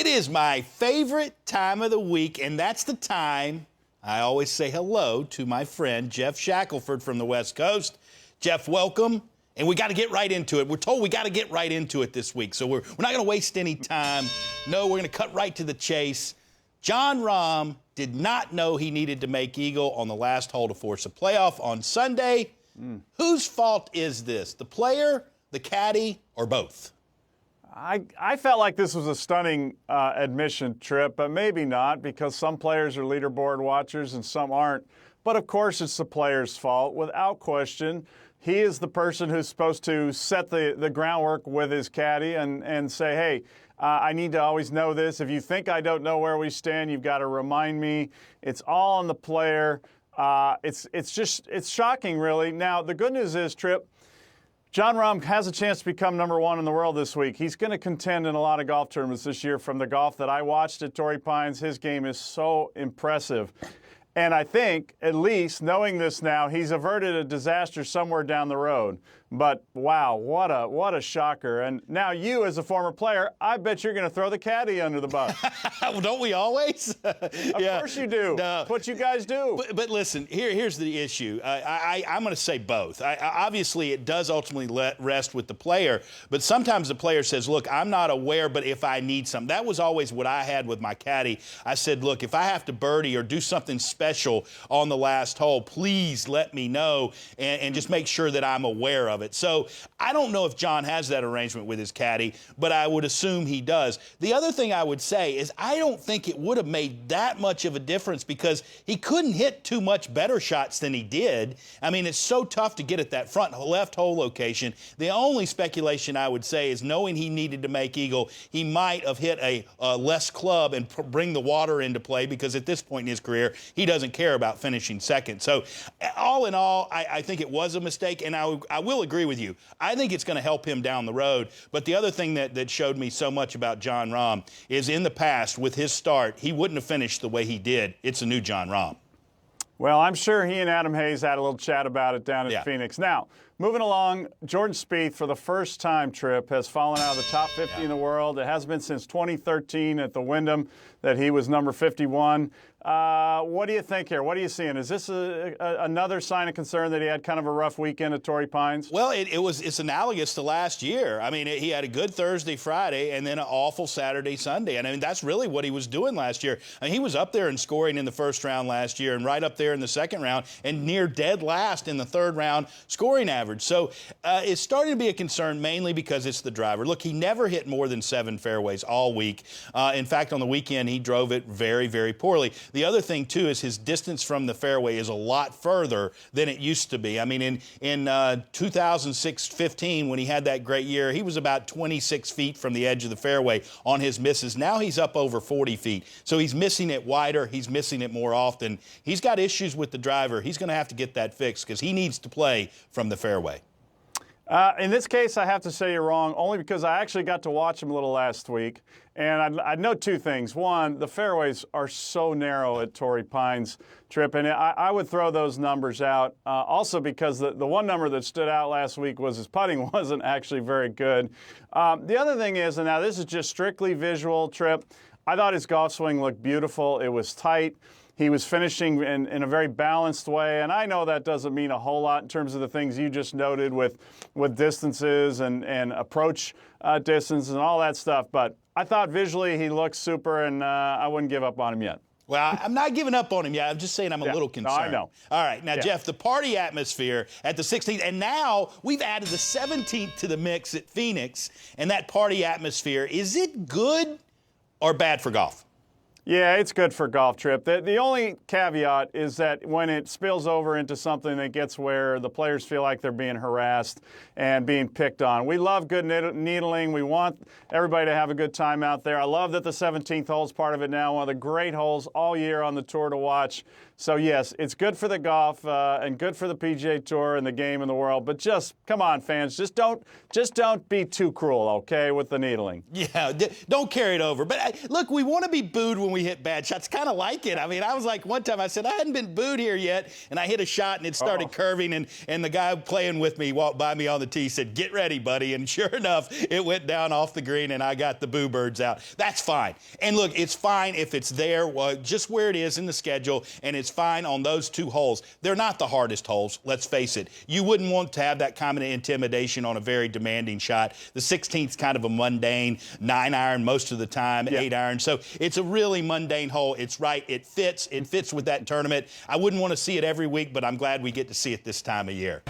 It is my favorite time of the week, and that's the time I always say hello to my friend Jeff Shackelford from the West Coast. Jeff, welcome. And we got to get right into it. We're told we got to get right into it this week, so we're not going to waste any time. No, we're going to cut right to the chase. Jon Rahm did not know he needed to make eagle on the last hole to force a playoff on Sunday. Whose fault is this? The player, the caddy, or both? I felt like this was a stunning admission trip, but maybe not, because some players are leaderboard watchers and some aren't. But of course it's the player's fault, without question. He is the person who's supposed to set the groundwork with his caddy and say, hey, I need to always know this. If you think I don't know where we stand, you've got to remind me. It's all on the player. It's shocking, really. Now, the good news is, Tripp, Jon Rahm has a chance to become number one in the world this week. He's going to contend in a lot of golf tournaments this year. From the golf that I watched at Torrey Pines, his game is so impressive. And I think, at least knowing this now, he's averted a disaster somewhere down the road. But wow, what a shocker. And now you, as a former player, I bet you're going to throw the caddy under the bus. Well, don't we always? Of course you do. No. That's what you guys do. But listen, here's the issue. I'm going to say both. Obviously, it does ultimately rest with the player, but sometimes the player says, look, I'm not aware, but if I need something. That was always what I had with my caddy. I said, look, if I have to birdie or do something special on the last hole, please let me know and just make sure that I'm aware of it. So I don't know if Jon has that arrangement with his caddy, but I would assume he does. The other thing I would say is I don't think it would have made that much of a difference because he couldn't hit too much better shots than he did. I mean, it's so tough to get at that front left hole location. The only speculation I would say is knowing he needed to make eagle, he might have hit a less club and bring the water into play because at this point in his career, he doesn't care about finishing second. So all in all, I think it was a mistake, and I will agree with you. I think it's going to help him down the road. But the other thing that showed me so much about Jon Rahm is in the past, with his start, he wouldn't have finished the way he did. It's a new Jon Rahm. Well, I'm sure he and Adam Hayes had a little chat about it down at Phoenix. Now, moving along, Jordan Spieth, for the first time, Tripp, has fallen out of the top 50 in the world. It has been since 2013 at the Wyndham that he was number 51. What do you think here? What are you seeing? Is this another sign of concern that he had kind of a rough weekend at Torrey Pines? Well, it's analogous to last year. I mean, he had a good Thursday, Friday, and then an awful Saturday, Sunday. And I mean, that's really what he was doing last year. I mean, he was up there in scoring in the first round last year and right up there in the second round and near dead last in the third round scoring average. So it's starting to be a concern mainly because it's the driver. Look, he never hit more than 7 fairways all week. In fact, on the weekend, he drove it very, very poorly. The other thing, too, is his distance from the fairway is a lot further than it used to be. I mean, in 2006-15, when he had that great year, he was about 26 feet from the edge of the fairway on his misses. Now he's up over 40 feet. So he's missing it wider. He's missing it more often. He's got issues with the driver. He's going to have to get that fixed because he needs to play from the fairway. In this case, I have to say you're wrong, only because I actually got to watch him a little last week. And I know two things. One, the fairways are so narrow at Torrey Pines, Tripp, and I would throw those numbers out. Also because the one number that stood out last week was his putting wasn't actually very good. The other thing is, and now this is just strictly visual, Tripp, I thought his golf swing looked beautiful. It was tight. He was finishing in a very balanced way, and I know that doesn't mean a whole lot in terms of the things you just noted with distances and approach distance and all that stuff, but I thought visually he looked super, and I wouldn't give up on him yet. Well, I'm not giving up on him yet. I'm just saying I'm a little concerned. No, I know. All right. Now, Jeff, the party atmosphere at the 16th, and now we've added the 17th to the mix at Phoenix, and that party atmosphere, is it good or bad for golf? Yeah, it's good for golf, Tripp. The only caveat is that when it spills over into something that gets where the players feel like they're being harassed and being picked on. We love good needling. We want everybody to have a good time out there. I love that the 17th hole is part of it now, one of the great holes all year on the tour to watch. So, yes, it's good for the golf and good for the PGA Tour and the game in the world. But just, come on, fans, just don't be too cruel, okay, with the needling. Yeah, don't carry it over. But look, we want to be booed when we hit bad shots. Kind of like it. I mean, I was like, one time I said, I hadn't been booed here yet, and I hit a shot, and it started curving, and the guy playing with me walked by me on the tee, said, get ready, buddy. And sure enough, it went down off the green, and I got the boo birds out. That's fine. And look, it's fine if it's there, just where it is in the schedule, and it's fine on those 2 holes. They're not the hardest holes, let's face it. You wouldn't want to have that kind of intimidation on a very demanding shot. The 16th's kind of a mundane 9-iron most of the time, 8-iron. So it's a really mundane hole. It's right. It fits with that tournament. I wouldn't want to see it every week, but I'm glad we get to see it this time of year.